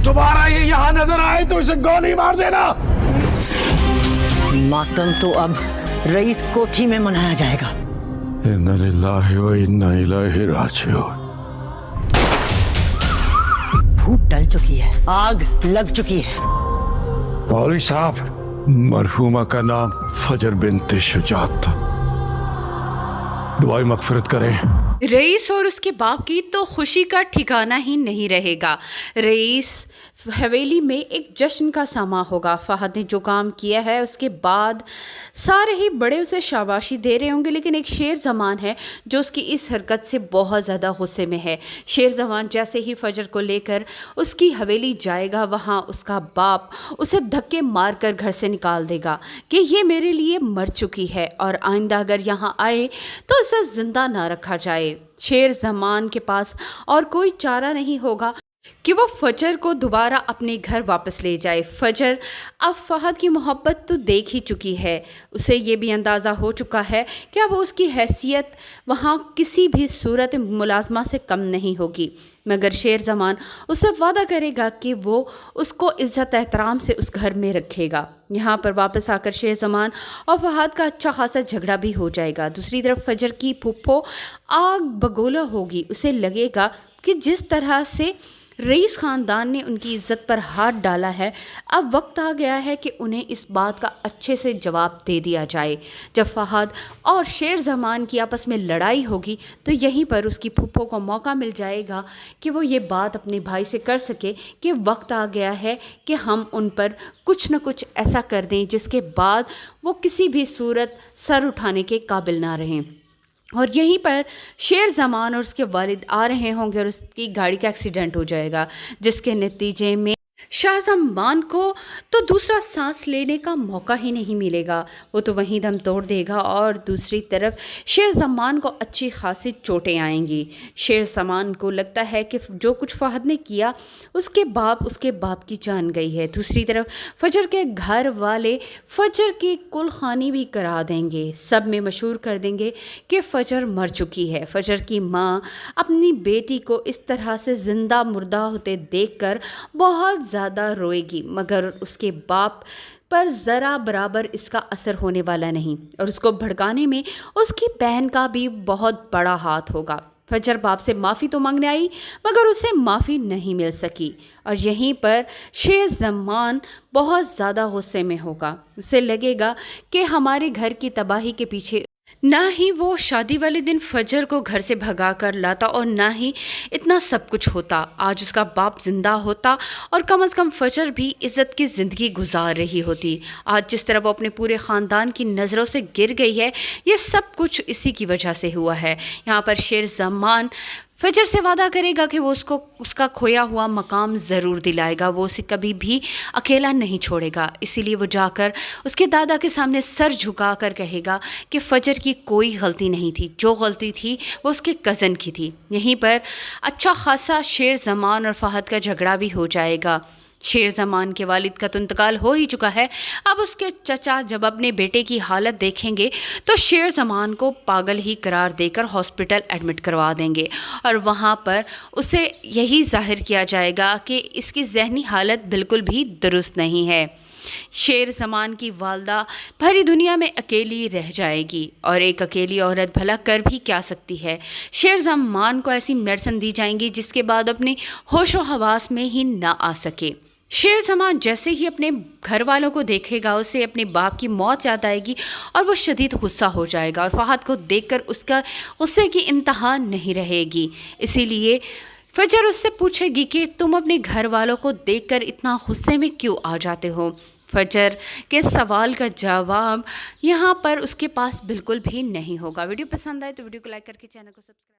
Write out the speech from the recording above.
दोबारा ये यहाँ नजर आए तो इसे गोली मार देना। मातम तो अब रईस कोठी में मनाया जाएगा। इन्ना लिल्लाहि व इन्ना इलैहि राजिऊन। भूख टल चुकी है, आग लग चुकी है। मौलवी साहब, मरहूमा का नाम फजर बिन्त शुजात था। दुआई मगफिरत करें। रईस और उसके बाप की तो खुशी का ठिकाना ही नहीं रहेगा। रईस हवेली में एक जश्न का समा होगा। फहद ने जो काम किया है उसके बाद सारे ही बड़े उसे शाबाशी दे रहे होंगे, लेकिन एक शेर जमान है जो उसकी इस हरकत से बहुत ज़्यादा गुस्से में है। शेर जमान जैसे ही फजर को लेकर उसकी हवेली जाएगा, वहाँ उसका बाप उसे धक्के मार कर घर से निकाल देगा कि ये मेरे लिए मर चुकी है और आइंदा अगर यहाँ आए तो उसे ज़िंदा ना रखा जाए। शेर जमान के पास और कोई चारा नहीं होगा कि वो फजर को दोबारा अपने घर वापस ले जाए। फजर अब फहद की मोहब्बत तो देख ही चुकी है। उसे ये भी अंदाज़ा हो चुका है कि अब उसकी हैसियत वहाँ किसी भी सूरत मुलाजमा से कम नहीं होगी। मगर शेर जमान उससे वादा करेगा कि वो उसको इज़्ज़त एहतराम से उस घर में रखेगा। यहाँ पर वापस आकर शेर जमान और फहद का अच्छा खासा झगड़ा भी हो जाएगा। दूसरी तरफ फजर की फुप्पो आग बगोला होगी। उसे लगेगा कि जिस तरह से रईस ख़ानदान ने उनकी इज़्ज़त पर हाथ डाला है, अब वक्त आ गया है कि उन्हें इस बात का अच्छे से जवाब दे दिया जाए। जब फहद और शेर जमान की आपस में लड़ाई होगी तो यहीं पर उसकी फूफो को मौका मिल जाएगा कि वो ये बात अपने भाई से कर सके कि वक्त आ गया है कि हम उन पर कुछ न कुछ ऐसा कर दें जिसके बाद वो किसी भी सूरत सर उठाने के काबिल ना रहें। और यहीं पर शेर जमान और उसके वालिद आ रहे होंगे और उसकी गाड़ी का एक्सीडेंट हो जाएगा, जिसके नतीजे में शाह जमान को तो दूसरा सांस लेने का मौका ही नहीं मिलेगा। वो तो वहीं दम तोड़ देगा और दूसरी तरफ शेर जमान को अच्छी खासी चोटें आएंगी। शेर जमान को लगता है कि जो कुछ फहद ने किया उसके बाप की जान गई है। दूसरी तरफ फजर के घर वाले फजर की कुलखानी भी करा देंगे, सब में मशहूर कर देंगे कि फजर मर चुकी है। फजर की माँ अपनी बेटी को इस तरह से ज़िंदा मुर्दा होते देखकर बहुत ज़्यादा रोएगी, मगर उसके बाप पर ज़रा बराबर इसका असर होने वाला नहीं और उसको भड़काने में उसकी बहन का भी बहुत बड़ा हाथ होगा। फजर बाप से माफ़ी तो मांगने आई मगर उसे माफ़ी नहीं मिल सकी और यहीं पर शेर जमान बहुत ज़्यादा गुस्से में होगा। उसे लगेगा कि हमारे घर की तबाही के पीछे ना ही वो शादी वाले दिन फजर को घर से भगा कर लाता और ना ही इतना सब कुछ होता। आज उसका बाप जिंदा होता और कम से कम फजर भी इज़्ज़त की ज़िंदगी गुजार रही होती। आज जिस तरह वो अपने पूरे ख़ानदान की नज़रों से गिर गई है, ये सब कुछ इसी की वजह से हुआ है। यहाँ पर शेर जमान फजर से वादा करेगा कि वो उसको उसका खोया हुआ मकाम ज़रूर दिलाएगा, वो उसे कभी भी अकेला नहीं छोड़ेगा। इसीलिए वो जाकर उसके दादा के सामने सर झुका कर कहेगा कि फ़जर की कोई गलती नहीं थी, जो गलती थी वो उसके कज़न की थी। यहीं पर अच्छा खासा शेर जमान और फहद का झगड़ा भी हो जाएगा। शेर जमान के वालिद का तो इंतकाल हो ही चुका है। अब उसके चचा जब अपने बेटे की हालत देखेंगे तो शेर जमान को पागल ही करार देकर हॉस्पिटल एडमिट करवा देंगे और वहाँ पर उसे यही जाहिर किया जाएगा कि इसकी जहनी हालत बिल्कुल भी दुरुस्त नहीं है। शेर जमान की वालदा भरी दुनिया में अकेली रह जाएगी और एक अकेली औरत भला कर भी क्या सकती है। शेर जमान को ऐसी मेडिसिन दी जाएंगी जिसके बाद अपने होशो हवास में ही ना आ सके। शेर जमान जैसे ही अपने घर वालों को देखेगा उसे अपने बाप की मौत याद आएगी और वो शदीद गुस्सा हो जाएगा और फहद को देखकर उसका गुस्से की इंतहा नहीं रहेगी। इसीलिए फजर उससे पूछेगी कि तुम अपने घर वालों को देखकर इतना गुस्से में क्यों आ जाते हो। फजर के सवाल का जवाब यहाँ पर उसके पास बिल्कुल भी नहीं होगा। वीडियो पसंद आए तो वीडियो को लाइक करके चैनल को सब्सक्राइब